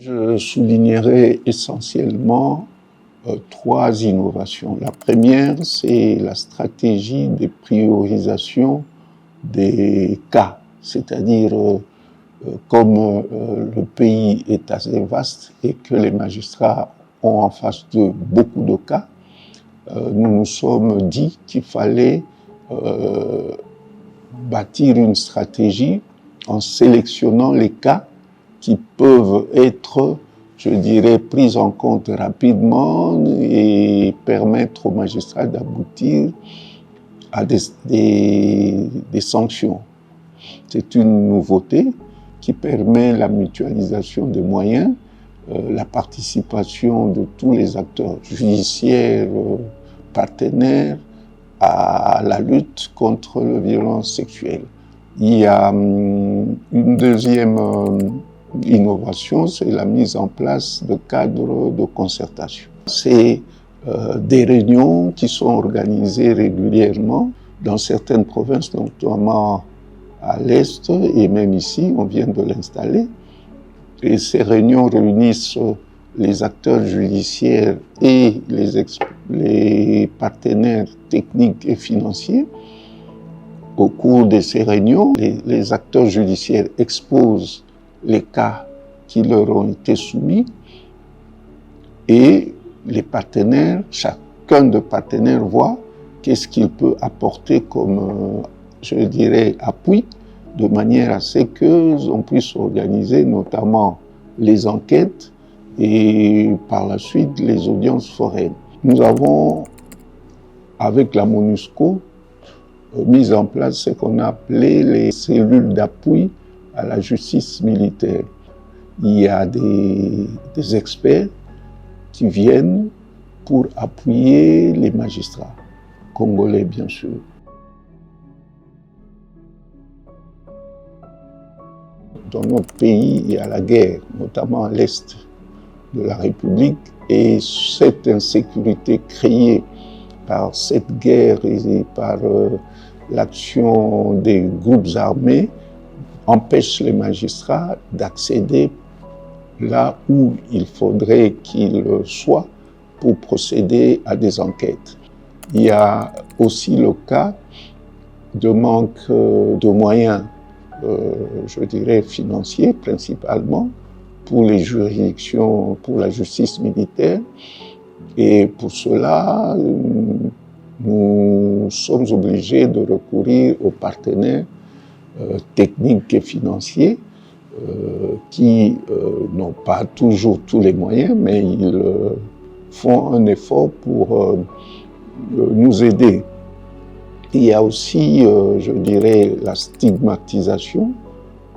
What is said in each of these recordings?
Je soulignerai essentiellement trois innovations. La première, c'est la stratégie de priorisation des cas, c'est-à-dire comme le pays est assez vaste et que les magistrats ont en face de beaucoup de cas, nous nous sommes dit qu'il fallait bâtir une stratégie en sélectionnant les cas qui peuvent être, je dirais, pris en compte rapidement et permettre aux magistrats d'aboutir à des sanctions. C'est une nouveauté qui permet la mutualisation des moyens, la participation de tous les acteurs judiciaires, partenaires, à la lutte contre la violence sexuelle. Il y a une deuxième innovation, c'est la mise en place de cadres de concertation. C'est des réunions qui sont organisées régulièrement dans certaines provinces, notamment à l'Est et même ici, on vient de l'installer. Et ces réunions réunissent les acteurs judiciaires et les partenaires techniques et financiers. Au cours de ces réunions, les acteurs judiciaires exposent les cas qui leur ont été soumis et les partenaires, chacun des partenaires voit qu'est-ce qu'il peut apporter comme, je dirais, appui, de manière à ce qu'on puisse organiser notamment les enquêtes et par la suite les audiences foraines. Nous avons, avec la MONUSCO, mis en place ce qu'on a appelé les cellules d'appui à la justice militaire. Il y a des experts qui viennent pour appuyer les magistrats, congolais bien sûr. Dans notre pays, il y a la guerre, notamment à l'Est de la République, et cette insécurité créée par cette guerre et par l'action des groupes armés empêche les magistrats d'accéder là où il faudrait qu'ils soient pour procéder à des enquêtes. Il y a aussi le cas de manque de moyens, je dirais financiers principalement, pour les juridictions, pour la justice militaire. Et pour cela, nous sommes obligés de recourir aux partenaires techniques et financiers qui n'ont pas toujours tous les moyens, mais ils font un effort pour nous aider. Il y a aussi, je dirais, la stigmatisation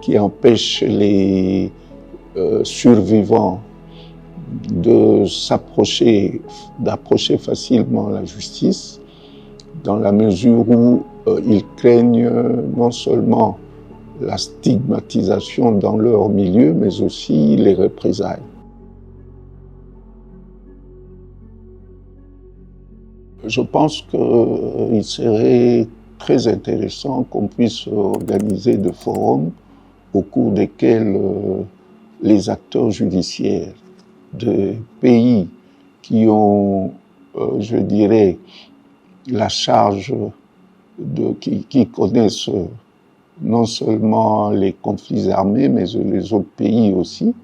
qui empêche les survivants d'approcher facilement la justice, dans la mesure où ils craignent non seulement la stigmatisation dans leur milieu, mais aussi les représailles. Je pense qu'il serait très intéressant qu'on puisse organiser des forums au cours desquels les acteurs judiciaires de pays qui ont, je dirais, la charge qui connaissent non seulement les conflits armés, mais les autres pays aussi,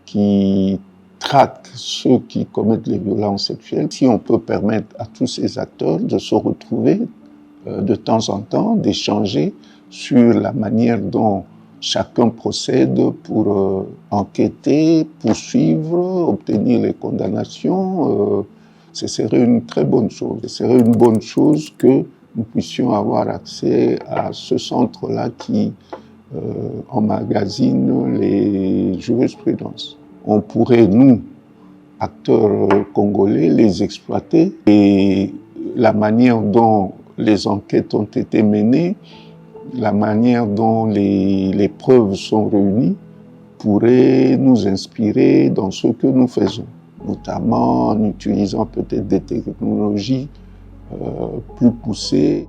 qui traquent ceux qui commettent les violences sexuelles. Si on peut permettre à tous ces acteurs de se retrouver de temps en temps, d'échanger sur la manière dont chacun procède pour enquêter, poursuivre, obtenir les condamnations, ce serait une très bonne chose. Ce serait une bonne chose que nous puissions avoir accès à ce centre-là qui emmagasine les jurisprudences. On pourrait, nous, acteurs congolais, les exploiter et la manière dont les enquêtes ont été menées, la manière dont les preuves sont réunies pourrait nous inspirer dans ce que nous faisons, notamment en utilisant peut-être des technologies plus poussées.